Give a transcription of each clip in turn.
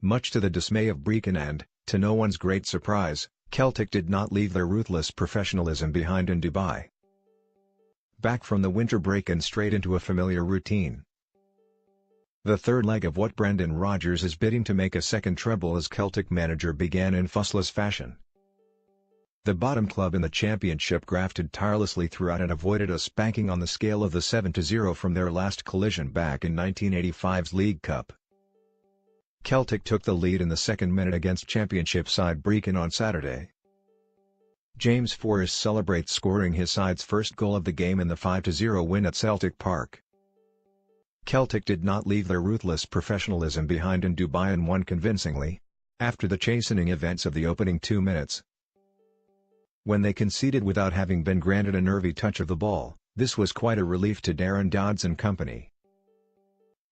Much to the dismay of Brechin and, to no one's great surprise, Celtic did not leave their ruthless professionalism behind in Dubai. Back from the winter break and straight into a familiar routine. The third leg of what Brendan Rodgers is bidding to make a second treble as Celtic manager began in fussless fashion. The bottom club in the championship grafted tirelessly throughout and avoided a spanking on the scale of the 7-0 from their last collision back in 1985's League Cup. Celtic took the lead in the second minute against championship side Brechin on Saturday. James Forrest celebrates scoring his side's first goal of the game in the 5-0 win at Celtic Park. Celtic did not leave their ruthless professionalism behind in Dubai and won convincingly, after the chastening events of the opening 2 minutes. When they conceded without having been granted a nervy touch of the ball, this was quite a relief to Darren Dodds and company.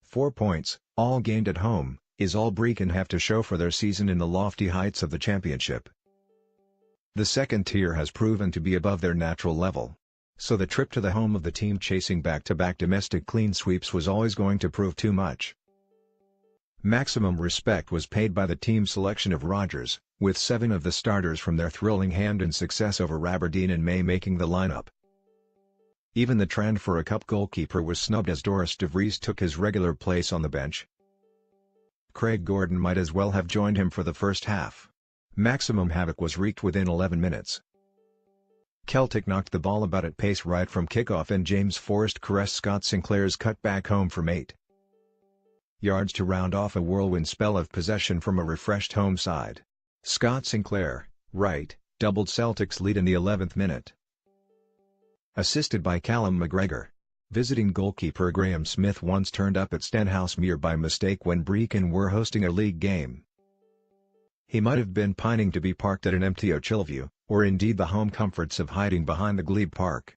4 points, all gained at home, is all Brechin have to show for their season in the lofty heights of the championship. The second tier has proven to be above their natural level, so the trip to the home of the team chasing back-to-back domestic clean sweeps was always going to prove too much. Maximum respect was paid by the team's selection of Rodgers, with 7 of the starters from their thrilling hand in success over Aberdeen in May making the lineup. Even the trend for a cup goalkeeper was snubbed as Doris de Vries took his regular place on the bench. Craig Gordon might as well have joined him for the first half. Maximum havoc was wreaked within 11 minutes. Celtic knocked the ball about at pace right from kickoff and James Forrest caressed Scott Sinclair's cut back home from 8 yards to round off a whirlwind spell of possession from a refreshed home side. Scott Sinclair, right, doubled Celtic's lead in the 11th minute. Assisted by Callum McGregor, visiting goalkeeper Graham Smith once turned up at Stenhousemuir by mistake when Brechin were hosting a league game. He might have been pining to be parked at an empty Ochilview, or indeed the home comforts of hiding behind the Glebe Park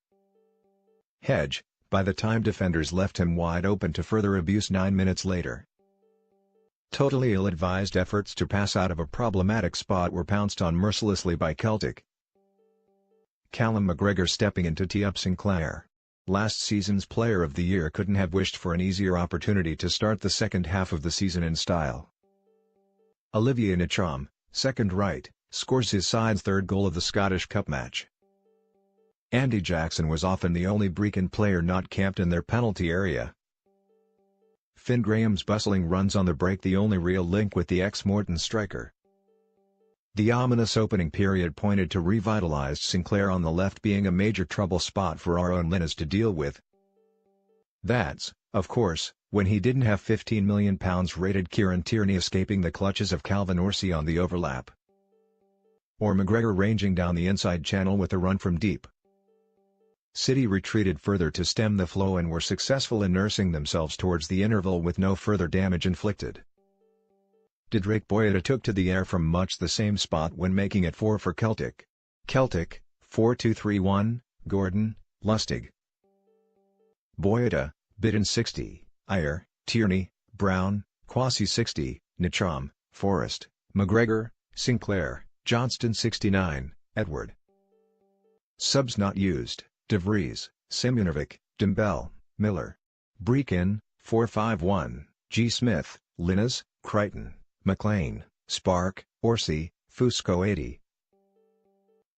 hedge, by the time defenders left him wide open to further abuse 9 minutes later. Totally ill-advised efforts to pass out of a problematic spot were pounced on mercilessly by Celtic. Callum McGregor stepping in to tee up Sinclair. Last season's Player of the Year couldn't have wished for an easier opportunity to start the second half of the season in style. Olivier Ntcham, second right, scores his side's third goal of the Scottish Cup match. Andy Jackson was often the only Brechin player not camped in their penalty area. Finn Graham's bustling runs on the break the only real link with the ex-Morton striker. The ominous opening period pointed to revitalised Sinclair on the left being a major trouble spot for Aaron Linnes to deal with. That's, of course, when he didn't have £15 million rated Kieran Tierney escaping the clutches of Calvin Orsi on the overlap. Or McGregor ranging down the inside channel with a run from deep. City retreated further to stem the flow and were successful in nursing themselves towards the interval with no further damage inflicted. Diedrich Boyata took to the air from much the same spot when making it 4 for Celtic. Celtic, 4-2-3-1, Gordon, Lustig. Boyata, Bidden 60, Ayer, Tierney, Brown, Kwasi 60, Ntcham, Forrest, McGregor, Sinclair, Johnston 69, Edward. Subs not used: De Vries, Simunovic, Dembele, Miller. Brechin, 4-5-1, G. Smith, Linnes, Crichton, McLean, Spark, Orsi, Fusco 80.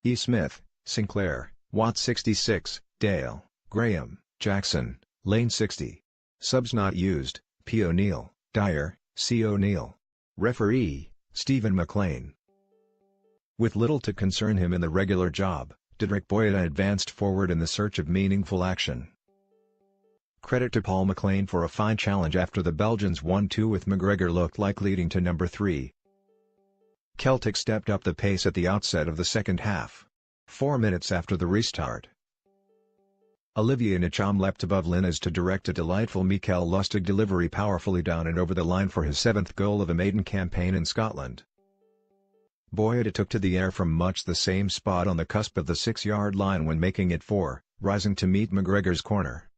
E. Smith, Sinclair, Watt 66, Dale, Graham, Jackson, Lane 60. Subs not used: P. O'Neill, Dyer, C. O'Neill. Referee, Stephen McLean. With little to concern him in the regular job, Diedrich Boyata advanced forward in the search of meaningful action. Credit to Paul McLean for a fine challenge after the Belgians 1-2 with McGregor looked like leading to number 3. Celtic stepped up the pace at the outset of the second half. 4 minutes after the restart, Olivier Ntcham leapt above Linnes to direct a delightful Mikael Lustig delivery powerfully down and over the line for his 7th goal of a maiden campaign in Scotland. Boyata took to the air from much the same spot on the cusp of the 6-yard line when making it 4, rising to meet McGregor's corner.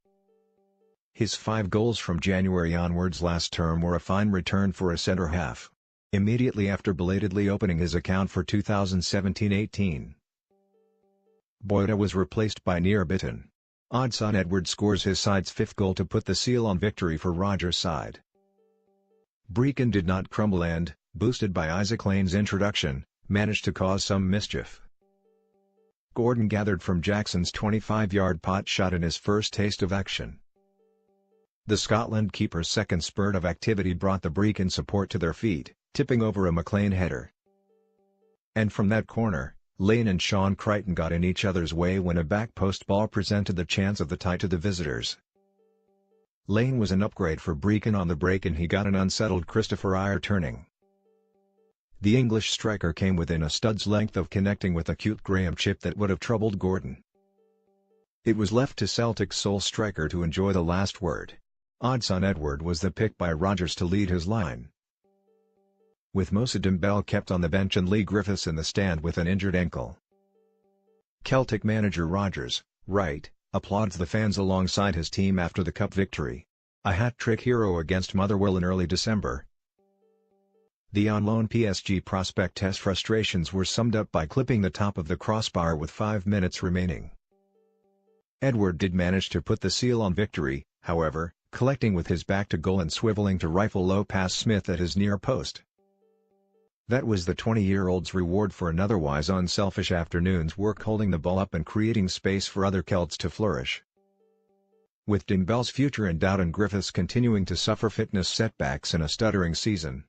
His 5 goals from January onwards last term were a fine return for a centre-half, immediately after belatedly opening his account for 2017-18. Boyata was replaced by Nir Bitton. Odsonne Edward scores his side's 5th goal to put the seal on victory for Rodgers' side. Brechin did not crumble and, boosted by Isaac Lane's introduction, managed to cause some mischief. Gordon gathered from Jackson's 25-yard pot shot in his first taste of action. The Scotland keeper's second spurt of activity brought the Brechin support to their feet, tipping over a McLean header. And from that corner, Lane and Sean Crichton got in each other's way when a back post ball presented the chance of the tie to the visitors. Lane was an upgrade for Brechin on the break and he got an unsettled Christopher Eyre turning. The English striker came within a stud's length of connecting with a cute Graham chip that would have troubled Gordon. It was left to Celtic's sole striker to enjoy the last word. Odsonne Edouard was the pick by Rodgers to lead his line. With Moussa Dembele kept on the bench and Leigh Griffiths in the stand with an injured ankle. Celtic manager Rodgers, right, applauds the fans alongside his team after the cup victory. A hat-trick hero against Motherwell in early December. The on-loan PSG prospect test frustrations were summed up by clipping the top of the crossbar with 5 minutes remaining. Edouard did manage to put the seal on victory, however, collecting with his back to goal and swiveling to rifle low past Smith at his near post. That was the 20-year-old's reward for an otherwise unselfish afternoon's work holding the ball up and creating space for other Celts to flourish. With Dembele's future in doubt and Griffiths continuing to suffer fitness setbacks in a stuttering season,